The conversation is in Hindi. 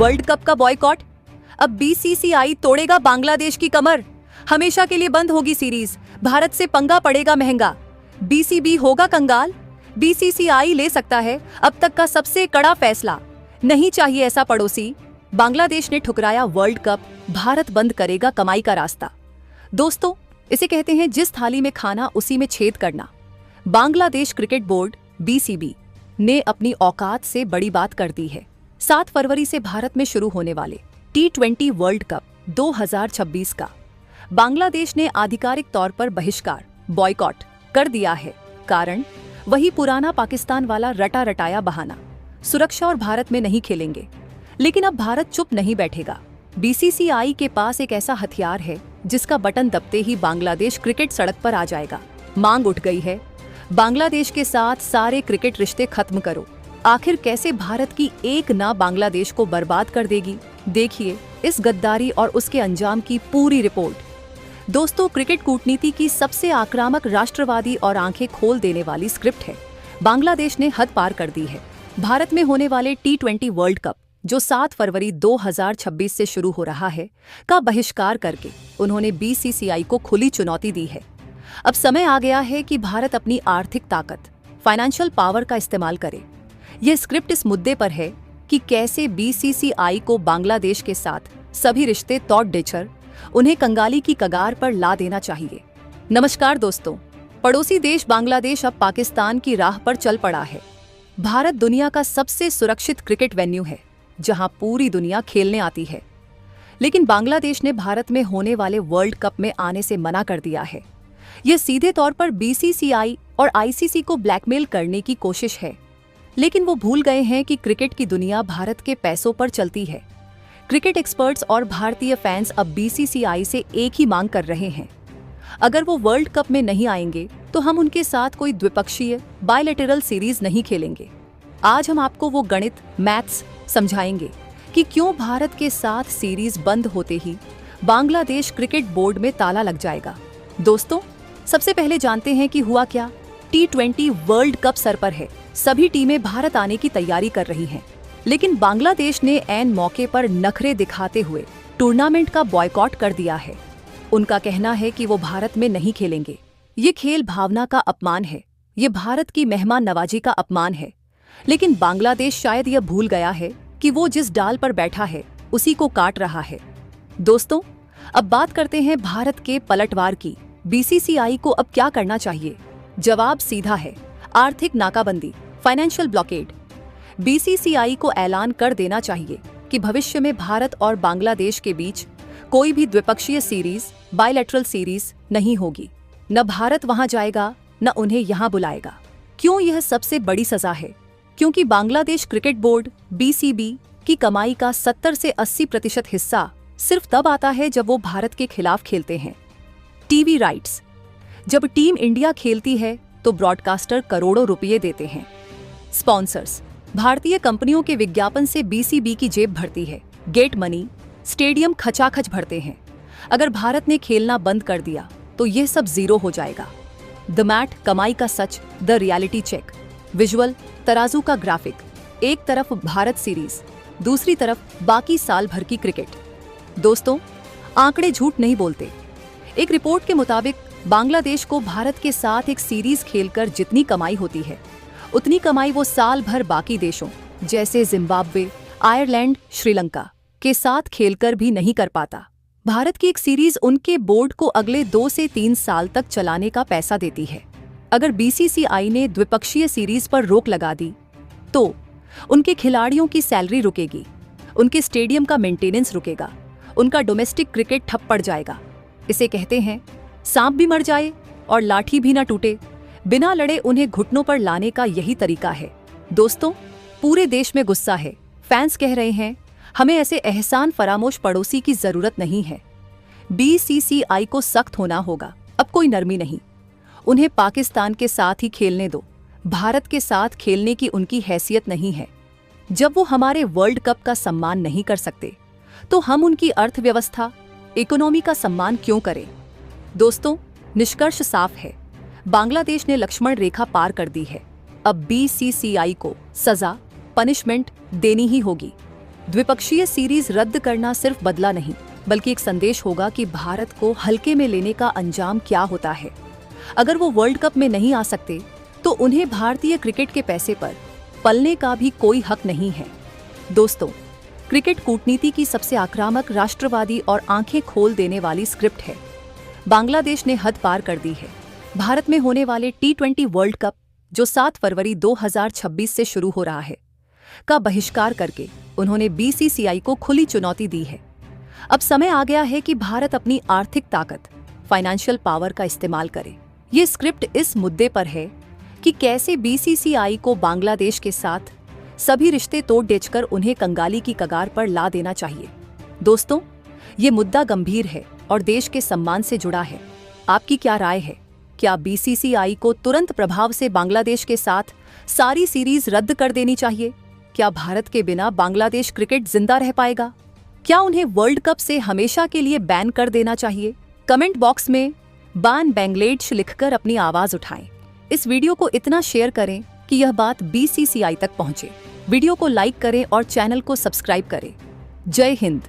वर्ल्ड कप का बॉयकॉट। अब बीसीसीआई तोड़ेगा बांग्लादेश की कमर। हमेशा के लिए बंद होगी सीरीज। भारत से पंगा पड़ेगा महंगा। बीसीबी होगा कंगाल। बीसीसीआई ले सकता है अब तक का सबसे कड़ा फैसला। नहीं चाहिए ऐसा पड़ोसी। बांग्लादेश ने ठुकराया वर्ल्ड कप। भारत बंद करेगा कमाई का रास्ता। दोस्तों, इसे कहते हैं जिस थाली में खाना उसी में छेद करना। बांग्लादेश क्रिकेट बोर्ड बीसीबी ने अपनी औकात से बड़ी बात कर दी है। 7 फरवरी से भारत में शुरू होने वाले T20 वर्ल्ड कप 2026 का बांग्लादेश ने आधिकारिक तौर पर बहिष्कार बॉयकॉट कर दिया है। कारण वही पुराना पाकिस्तान वाला रटा रटाया बहाना। सुरक्षा और भारत में नहीं खेलेंगे। लेकिन अब भारत चुप नहीं बैठेगा। बीसीसीआई के पास एक ऐसा हथियार है जिसका बटन दबते ही बांग्लादेश क्रिकेट सड़क पर आ जाएगा। मांग उठ गई है, बांग्लादेश के साथ सारे क्रिकेट रिश्ते खत्म करो। आखिर कैसे भारत की एक ना बांग्लादेश को बर्बाद कर देगी? देखिए इस गद्दारी और उसके अंजाम की पूरी रिपोर्ट। दोस्तों, क्रिकेट कूटनीति की सबसे आक्रामक, राष्ट्रवादी और आंखें खोल देने वाली स्क्रिप्ट है। बांग्लादेश ने हद पार कर दी है। भारत में होने वाले T20 वर्ल्ड कप जो 7 फरवरी 2026 से शुरू हो रहा है का बहिष्कार करके उन्होंने बीसीसीआई को खुली चुनौती दी है। अब समय आ गया है कि भारत अपनी आर्थिक ताकत, फाइनेंशियल पावर का इस्तेमाल करे। यह स्क्रिप्ट इस मुद्दे पर है कि कैसे बीसीसीआई को बांग्लादेश के साथ सभी रिश्ते तोड़ देकर उन्हें कंगाली की कगार पर ला देना चाहिए। नमस्कार दोस्तों, पड़ोसी देश बांग्लादेश अब पाकिस्तान की राह पर चल पड़ा है। भारत दुनिया का सबसे सुरक्षित क्रिकेट वेन्यू है जहां पूरी दुनिया खेलने आती है। लेकिन बांग्लादेश ने भारत में होने वाले वर्ल्ड कप में आने से मना कर दिया है। यह सीधे तौर पर बीसीसीआई और आईसीसी को ब्लैकमेल करने की कोशिश है। लेकिन वो भूल गए हैं कि क्रिकेट की दुनिया भारत के पैसों पर चलती है। क्रिकेट एक्सपर्ट्स और भारतीय फैंस अब बीसीसीआई से एक ही मांग कर रहे हैं। अगर वो वर्ल्ड कप में नहीं आएंगे तो हम उनके साथ कोई द्विपक्षीय बायलैटरल सीरीज नहीं खेलेंगे। आज हम आपको वो गणित, मैथ्स समझाएंगे कि क्यों भारत के साथ सीरीज बंद होते ही बांग्लादेश क्रिकेट बोर्ड में ताला लग जाएगा। दोस्तों, सबसे पहले जानते हैं कि हुआ क्या। T20 वर्ल्ड कप सर पर है। सभी टीमें भारत आने की तैयारी कर रही हैं। लेकिन बांग्लादेश ने ऐन मौके पर नखरे दिखाते हुए टूर्नामेंट का बॉयकॉट कर दिया है। उनका कहना है कि वो भारत में नहीं खेलेंगे। ये खेल भावना का अपमान है। ये भारत की मेहमान नवाजी का अपमान है। लेकिन बांग्लादेश शायद यह भूल गया है कि वो जिस डाल पर बैठा है उसी को काट रहा है। दोस्तों, अब बात करते हैं भारत के पलटवार की। बीसीसीआई को अब क्या करना चाहिए? जवाब सीधा है, आर्थिक नाकाबंदी, फाइनेंशियल ब्लॉकेड। बीसीसीआई को ऐलान कर देना चाहिए कि भविष्य में भारत और बांग्लादेश के बीच कोई भी द्विपक्षीय सीरीज, बायलैटरल सीरीज नहीं होगी। न भारत वहां जाएगा, न उन्हें यहां बुलाएगा। क्यों यह सबसे बड़ी सजा है? क्योंकि बांग्लादेश क्रिकेट बोर्ड बीसीबी की कमाई का 70 से 80% हिस्सा सिर्फ तब आता है जब वो भारत के खिलाफ खेलते हैं। TV rights. जब टीम इंडिया खेलती है तो ब्रॉडकास्टर करोड़ों रुपये देते हैं। स्पॉन्सर्स। भारतीय कंपनियों के विज्ञापन से बीसीबी की जेब भरती है। Get money. स्टेडियम खचाखच भरते हैं। अगर भारत ने खेलना बंद कर दिया तो यह सब जीरो हो जाएगा। द मैट, कमाई का सच, द रियलिटी चेक। विजुअल, तराजू का ग्राफिक। एक तरफ भारत सीरीज, दूसरी तरफ बाकी साल भर की क्रिकेट। दोस्तों, आंकड़े झूठ नहीं बोलते। एक रिपोर्ट के मुताबिक बांग्लादेश को भारत के साथ एक सीरीज खेलकर जितनी कमाई होती है उतनी कमाई वो साल भर बाकी देशों जैसे जिम्बाब्वे, आयरलैंड, श्रीलंका के साथ खेलकर भी नहीं कर पाता। भारत की एक सीरीज उनके बोर्ड को अगले 2 से 3 साल तक चलाने का पैसा देती है। अगर बीसीसीआई ने द्विपक्षीय सीरीज पर रोक लगा दी तो उनके खिलाड़ियों की सैलरी रुकेगी, उनके स्टेडियम का मेंटेनेंस रुकेगा, उनका डोमेस्टिक क्रिकेट ठप पड़ जाएगा। इसे कहते हैं सांप भी मर जाए और लाठी भी न टूटे। बिना लड़े उन्हें घुटनों पर लाने का यही तरीका है। दोस्तों, पूरे देश में गुस्सा है। फैंस कह रहे हैं हमें ऐसे एहसान फरामोश पड़ोसी की जरूरत नहीं है। बीसीसीआई को सख्त होना होगा। अब कोई नरमी नहीं। उन्हें पाकिस्तान के साथ ही खेलने दो। भारत के साथ खेलने की उनकी हैसियत नहीं है। जब वो हमारे वर्ल्ड कप का सम्मान नहीं कर सकते तो हम उनकी अर्थव्यवस्था, इकोनॉमी का सम्मान क्यों करें? दोस्तों, निष्कर्ष साफ है। बांग्लादेश ने लक्ष्मण रेखा पार कर दी है। अब बीसीसीआई को सजा, पनिशमेंट देनी ही होगी। द्विपक्षीय सीरीज रद्द करना सिर्फ बदला नहीं, बल्कि एक संदेश होगा कि भारत को हल्के में लेने का अंजाम क्या होता है। अगर वो वर्ल्ड कप में नहीं आ सकते तो उन्हें भारतीय क्रिकेट के पैसे पर पलने का भी कोई हक नहीं है। दोस्तों, क्रिकेट कूटनीति की सबसे आक्रामक, राष्ट्रवादी और आंखें खोल देने वाली स्क्रिप्ट है। बांग्लादेश ने हद पार कर दी है। भारत में होने वाले T20 वर्ल्ड कप, जो 7 फरवरी 2026 से शुरू हो रहा है, का बहिष्कार करके उन्होंने BCCI को खुली चुनौती दी है। अब समय आ गया है कि भारत अपनी आर्थिक ताकत, फाइनेंशियल पावर का इस्तेमाल करे। ये स्क्रिप्ट इस मुद्दे पर है कि कैसे BCCI को बांग्लादेश के साथ सभी रिश्ते तोड़ बेचकर उन्हें कंगाली की कगार पर ला देना चाहिए। दोस्तों, ये मुद्दा गंभीर है और देश के सम्मान से जुड़ा है। आपकी क्या राय है? क्या BCCI को तुरंत प्रभाव से बांग्लादेश के साथ सारी सीरीज रद्द कर देनी चाहिए? क्या भारत के बिना बांग्लादेश क्रिकेट जिंदा रह पाएगा? क्या उन्हें वर्ल्ड कप से हमेशा के लिए बैन कर देना चाहिए? कमेंट बॉक्स में बैन बांग्लादेश लिखकर अपनी आवाज उठाएं। इस वीडियो को इतना शेयर करें कि यह बात BCCI तक पहुंचे। वीडियो को लाइक करें और चैनल को सब्सक्राइब करें। जय हिंद।